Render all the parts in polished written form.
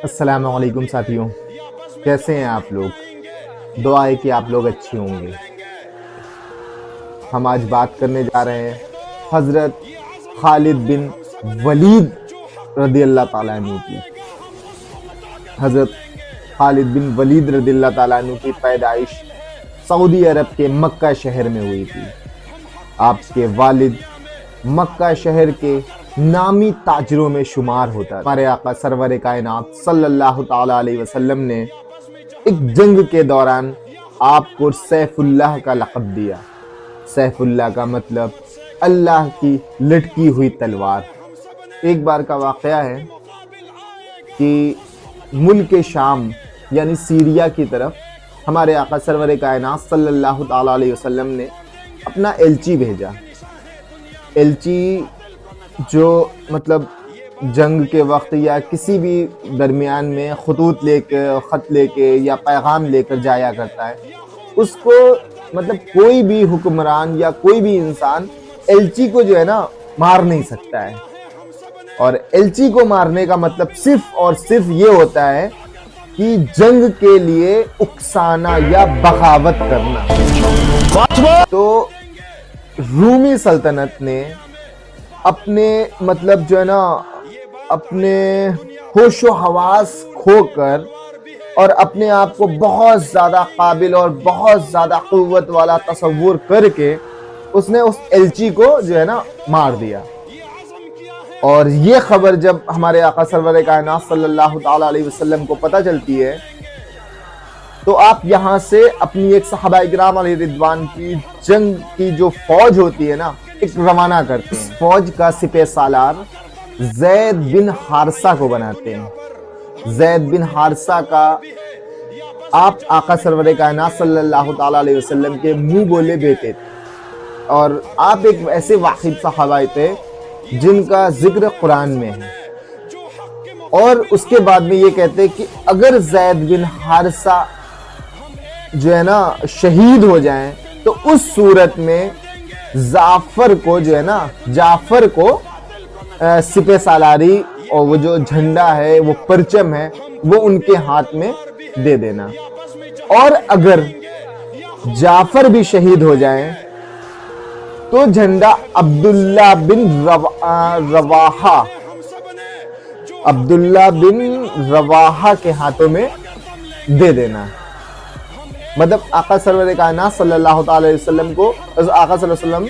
السلام علیکم ساتھیوں، کیسے ہیں آپ لوگ؟ دعا ہے کہ آپ لوگ اچھی ہوں گے۔ ہم آج بات کرنے جا رہے ہیں حضرت خالد بن ولید رضی اللہ تعالیٰ عنہ کی۔ حضرت خالد بن ولید رضی اللہ تعالیٰ عنہ کی پیدائش سعودی عرب کے مکہ شہر میں ہوئی تھی۔ آپ کے والد مکہ شہر کے نامی تاجروں میں شمار ہوتا ہے۔ ہمارے آقا سرور کائنات صلی اللہ تعالیٰ علیہ وسلم نے ایک جنگ کے دوران آپ کو سیف اللہ کا لقب دیا۔ سیف اللہ کا مطلب اللہ کی لٹکی ہوئی تلوار۔ ایک بار کا واقعہ ہے کہ ملک شام یعنی سیریا کی طرف ہمارے آقا سرور کائنات صلی اللہ تعالیٰ علیہ وسلم نے اپنا ایلچی بھیجا۔ ایلچی جو مطلب جنگ کے وقت یا کسی بھی درمیان میں خط لے کے یا پیغام لے کر جایا کرتا ہے، اس کو مطلب کوئی بھی حکمران یا کوئی بھی انسان ایلچی کو جو ہے نا مار نہیں سکتا ہے۔ اور ایلچی کو مارنے کا مطلب صرف اور صرف یہ ہوتا ہے کہ جنگ کے لیے اکسانا یا بغاوت کرنا۔ تو رومی سلطنت نے اپنے مطلب جو ہے نا اپنے ہوش و حواس کھو کر اور اپنے آپ کو بہت زیادہ قابل اور بہت زیادہ قوت والا تصور کر کے اس نے اس ایلچی کو جو ہے نا مار دیا۔ اور یہ خبر جب ہمارے آقا سرور کائنات صلی اللہ تعالیٰ علیہ وسلم کو پتہ چلتی ہے تو آپ یہاں سے اپنی ایک صحابہ اکرام علیہ رضوان کی جنگ کی جو فوج ہوتی ہے نا ایک روانہ کرتے ہیں۔ فوج کا سپہ سالار زید بن حارثہ کو بناتے ہیں۔ زید بن حارثہ کا آپ آقا سرور کائنات صلی اللہ تعالیٰ علیہ وسلم کے منہ بولے بیٹے تھے، اور آپ ایک ایسے واحد صحابہ تھے جن کا ذکر قرآن میں ہے۔ اور اس کے بعد میں یہ کہتے کہ اگر زید بن حارثہ جو ہے نا شہید ہو جائیں تو اس صورت میں جعفر کو جو ہے نا جعفر کو سپہ سالاری اور وہ جو جھنڈا ہے وہ پرچم ہے وہ ان کے ہاتھ میں دے دینا، اور اگر جعفر بھی شہید ہو جائیں تو جھنڈا عبداللہ بن رواحہ کے ہاتھوں میں دے دینا۔ مطلب آقا سرور کائنات صلی اللہ تعالی علیہ وسلم کو آقا صلی اللہ علیہ وسلم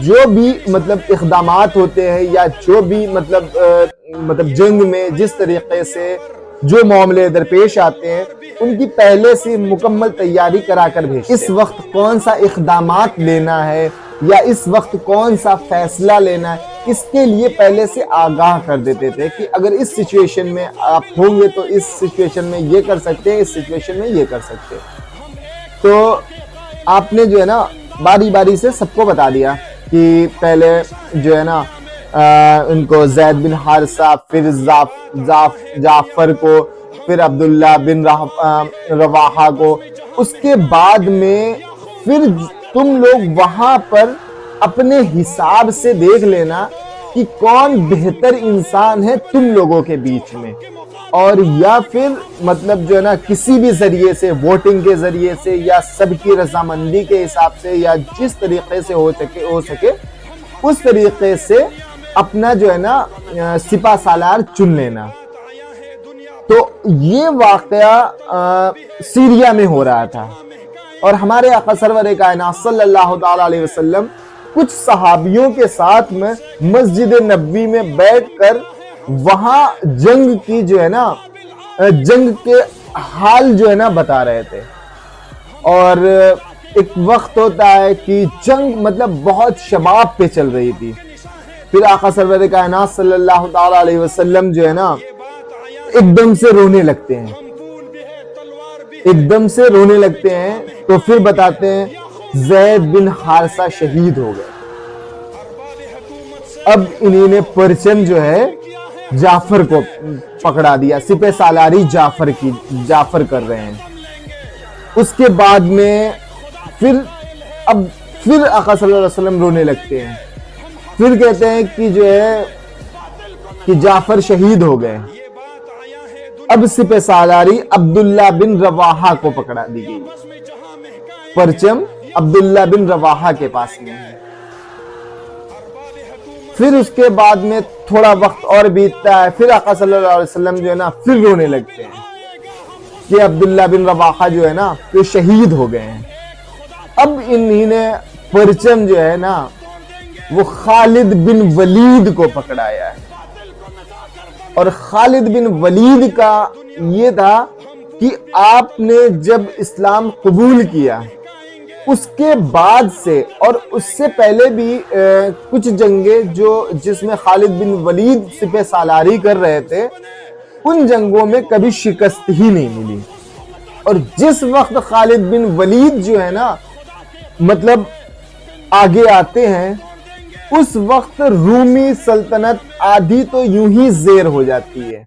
جو بھی مطلب اقدامات ہوتے ہیں یا جو بھی مطلب جنگ میں جس طریقے سے جو معاملے درپیش آتے ہیں ان کی پہلے سے مکمل تیاری کرا کر بھیجتے ہیں۔ اس وقت کون سا اقدامات لینا ہے یا اس وقت کون سا فیصلہ لینا ہے اس کے لیے پہلے سے آگاہ کر دیتے تھے کہ اگر اس سچویشن میں آپ ہوں گے تو اس سچویشن میں یہ کر سکتے ہیں، اس سچویشن میں یہ کر سکتے ہیں۔ تو آپ نے جو ہے نا باری باری سے سب کو بتا دیا کہ پہلے جو ہے نا ان کو زید بن حارثہ، پھر جعفر کو، پھر عبداللہ بن رواحہ کو، اس کے بعد میں پھر تم لوگ وہاں پر اپنے حساب سے دیکھ لینا کہ کون بہتر انسان ہے تم لوگوں کے بیچ میں، اور یا پھر مطلب جو ہے نا کسی بھی ذریعے سے ووٹنگ کے ذریعے سے یا سب کی رضامندی کے حساب سے یا جس طریقے سے ہو سکے اس طریقے سے اپنا جو ہے نا سپہ سالار چن لینا۔ تو یہ واقعہ سیریا میں ہو رہا تھا، اور ہمارے آقا سرور کائنات صلی اللہ تعالیٰ علیہ وسلم کچھ صحابیوں کے ساتھ میں مسجد نبوی میں بیٹھ کر وہاں جنگ کی جو ہے نا جنگ کے حال جو ہے نا بتا رہے تھے۔ اور ایک وقت ہوتا ہے کہ جنگ مطلب بہت شباب پہ چل رہی تھی، پھر آقا سرور کائنات صلی اللہ تعالیٰ علیہ وسلم جو ہے نا ایک دم سے رونے لگتے ہیں، تو پھر بتاتے ہیں زید بن حارثہ شہید ہو گئے۔ اب انہوں نے پرچم جو ہے جعفر کو پکڑا دیا، سپہ سالاری جعفر کر رہے ہیں۔ اس کے بعد میں پھر آقا صلی اللہ علیہ وسلم رونے لگتے ہیں، پھر کہتے ہیں کہ جو ہے کہ جعفر شہید ہو گئے، اب سپہ سالاری عبداللہ بن رواحہ کو پکڑا دی گئی، پرچم عبداللہ بن رواحہ کے پاس میں ہے۔ پھر اس کے بعد میں تھوڑا وقت اور بیتتا ہے، پھر آقا صلی اللہ علیہ وسلم جو ہے نا پھر رونے لگتے ہیں کہ عبداللہ بن رواحہ جو ہے نا وہ شہید ہو گئے ہیں۔ اب انہی نے پرچم جو ہے نا وہ خالد بن ولید کو پکڑایا ہے، اور خالد بن ولید کا یہ تھا کہ آپ نے جب اسلام قبول کیا اس کے بعد سے اور اس سے پہلے بھی کچھ جنگیں جس میں خالد بن ولید سپہ سالاری کر رہے تھے، ان جنگوں میں کبھی شکست ہی نہیں ملی۔ اور جس وقت خالد بن ولید جو ہے نا مطلب آگے آتے ہیں، اس وقت رومی سلطنت آدھی تو یوں ہی زیر ہو جاتی ہے،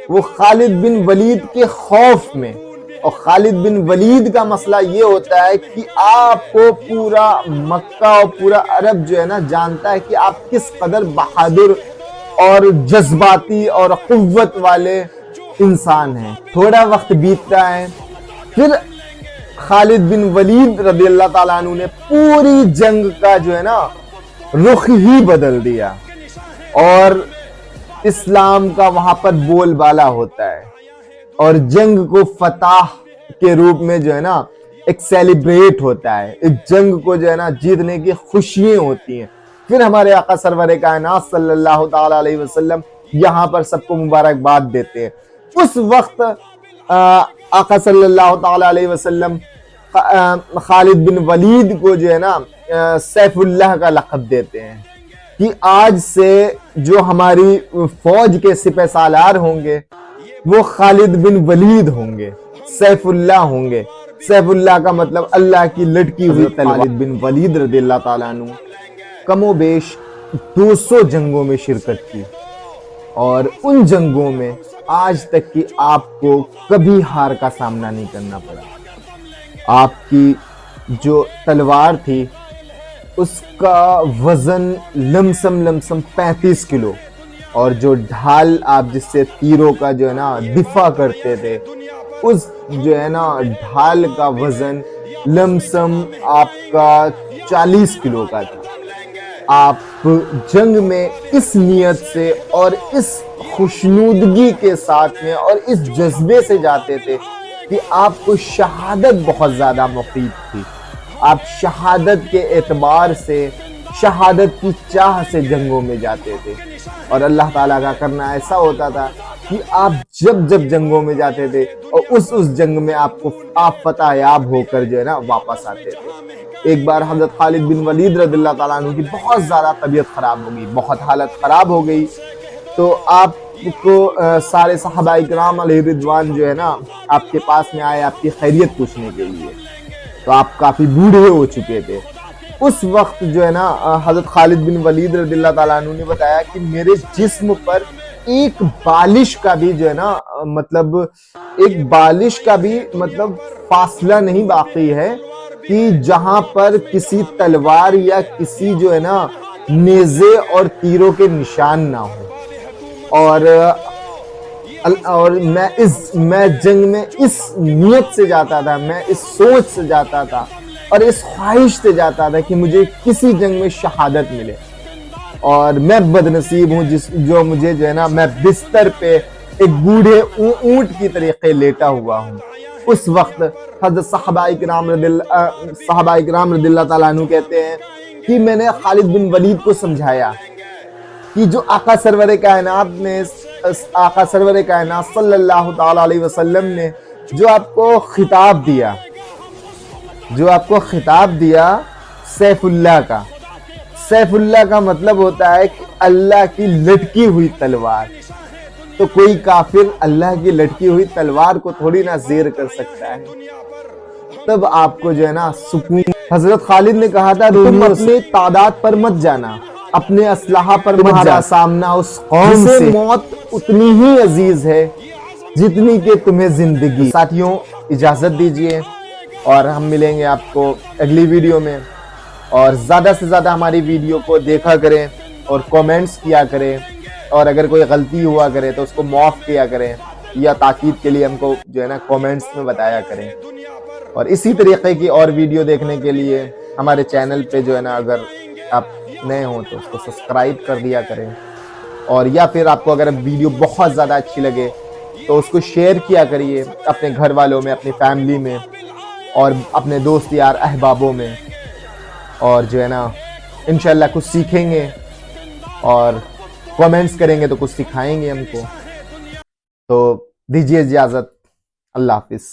وہ خالد بن ولید کے خوف میں۔ اور خالد بن ولید کا مسئلہ یہ ہوتا ہے کہ آپ کو پورا مکہ اور پورا عرب جو ہے نا جانتا ہے کہ آپ کس قدر بہادر اور جذباتی اور قوت والے انسان ہیں۔ تھوڑا وقت بیتتا ہے، پھر خالد بن ولید رضی اللہ تعالیٰ عنہ نے پوری جنگ کا جو ہے نا رخ ہی بدل دیا، اور اسلام کا وہاں پر بول بالا ہوتا ہے، اور جنگ کو فتح کے روپ میں جو ہے نا ایک سیلیبریٹ ہوتا ہے، ایک جنگ کو جو ہے نا جیتنے کی خوشیاں ہوتی ہیں۔ پھر ہمارے آقا سرور کائنات صلی اللہ تعالی علیہ وسلم یہاں پر سب کو مبارکباد دیتے ہیں۔ اس وقت آقا صلی اللہ تعالی علیہ وسلم خالد بن ولید کو جو ہے نا سیف اللہ کا لقب دیتے ہیں کہ آج سے جو ہماری فوج کے سپہ سالار ہوں گے وہ خالد بن ولید ہوں گے، سیف اللہ ہوں گے۔ سیف اللہ کا مطلب اللہ کی لٹکی ہوئی تلوار۔ خالد بن ولید رضی اللہ تعالیٰ عنہ کم و بیش 200 جنگوں میں شرکت کی، اور ان جنگوں میں آج تک کہ آپ کو کبھی ہار کا سامنا نہیں کرنا پڑا۔ آپ کی جو تلوار تھی اس کا وزن لمسم 35 کلو، اور جو ڈھال آپ جس سے تیروں کا جو ہے نا دفاع کرتے تھے اس جو ہے نا ڈھال کا وزن لمسم آپ کا 40 کلو کا تھا۔ آپ جنگ میں اس نیت سے اور اس خوشنودگی کے ساتھ میں اور اس جذبے سے جاتے تھے کہ آپ کو شہادت بہت زیادہ مفید تھی۔ آپ شہادت کے اعتبار سے، شہادت کی چاہ سے جنگوں میں جاتے تھے، اور اللہ تعالیٰ کا کرنا ایسا ہوتا تھا کہ آپ جب جنگوں میں جاتے تھے اور اس جنگ میں آپ فتح یاب ہو کر جو ہے نا واپس آتے تھے۔ ایک بار حضرت خالد بن ولید رضی اللہ تعالیٰ عنہ کی بہت زیادہ طبیعت خراب ہو گئی، بہت حالت خراب ہو گئی، تو آپ کو سارے صحابہ کرام علیہ رضوان جو ہے نا آپ کے پاس میں آئے آپ کی خیریت پوچھنے کے لیے، تو آپ کافی بوڑھے ہو چکے تھے۔ اس وقت جو ہے نا حضرت خالد بن ولید رضی اللہ تعالیٰ عنہ نے بتایا کہ میرے جسم پر ایک بالش کا بھی جو ہے نا مطلب ایک بالش کا بھی مطلب فاصلہ نہیں باقی ہے کہ جہاں پر کسی تلوار یا کسی جو ہے نا نیزے اور تیروں کے نشان نہ ہو، اور میں جنگ میں اس نیت سے جاتا تھا، میں اس سوچ سے جاتا تھا اور اس خواہش سے جاتا تھا کہ مجھے کسی جنگ میں شہادت ملے، اور میں بدنصیب ہوں جو مجھے جو ہے نا میں بستر پہ ایک بوڑھے اونٹ کی طریقے لیٹا ہوا ہوں۔ اس وقت حضرت صحابہ کرام رضی اللہ تعالیٰ عنہ کہتے ہیں کہ میں نے خالد بن ولید کو سمجھایا کہ جو آقا سرور کائنات صلی اللہ تعالی علیہ وسلم نے جو آپ کو خطاب دیا سیف اللہ کا مطلب ہوتا ہے کہ اللہ کی لٹکی ہوئی تلوار، تو کوئی کافر اللہ کی لٹکی ہوئی تلوار کو تھوڑی نہ زیر کر سکتا ہے۔ تب آپ کو جو ہے نا سکون۔ حضرت خالد نے کہا تھا تم اپنی تعداد پر مت جانا، اپنے اسلحہ پر مت جا، سامنا اس قوم سے موت اتنی ہی عزیز ہے جتنی کہ تمہیں زندگی۔ ساتھیوں اجازت دیجئے، اور ہم ملیں گے آپ کو اگلی ویڈیو میں، اور زیادہ سے زیادہ ہماری ویڈیو کو دیکھا کریں اور کومنٹس کیا کریں، اور اگر کوئی غلطی ہوا کرے تو اس کو معاف کیا کریں، یا تاکید کے لیے ہم کو جو ہے نا کومنٹس میں بتایا کریں. اور اسی طریقے کی اور ویڈیو دیکھنے کے لیے ہمارے چینل پہ جو ہے نا اگر آپ نئے ہوں تو اس کو سبسکرائب کر دیا کریں. اور یا پھر آپ کو اگر ویڈیو بہت زیادہ اچھی لگے تو اس کو شیئر کیا کریے اپنے گھر والوں میں، اپنی فیملی میں، اور اپنے دوست یار احبابوں میں. اور جو ہے نا انشاءاللہ کچھ سیکھیں گے، اور کومنٹس کریں گے تو کچھ سکھائیں گے ہم کو. تو دیجیے اجازت. اللہ حافظ.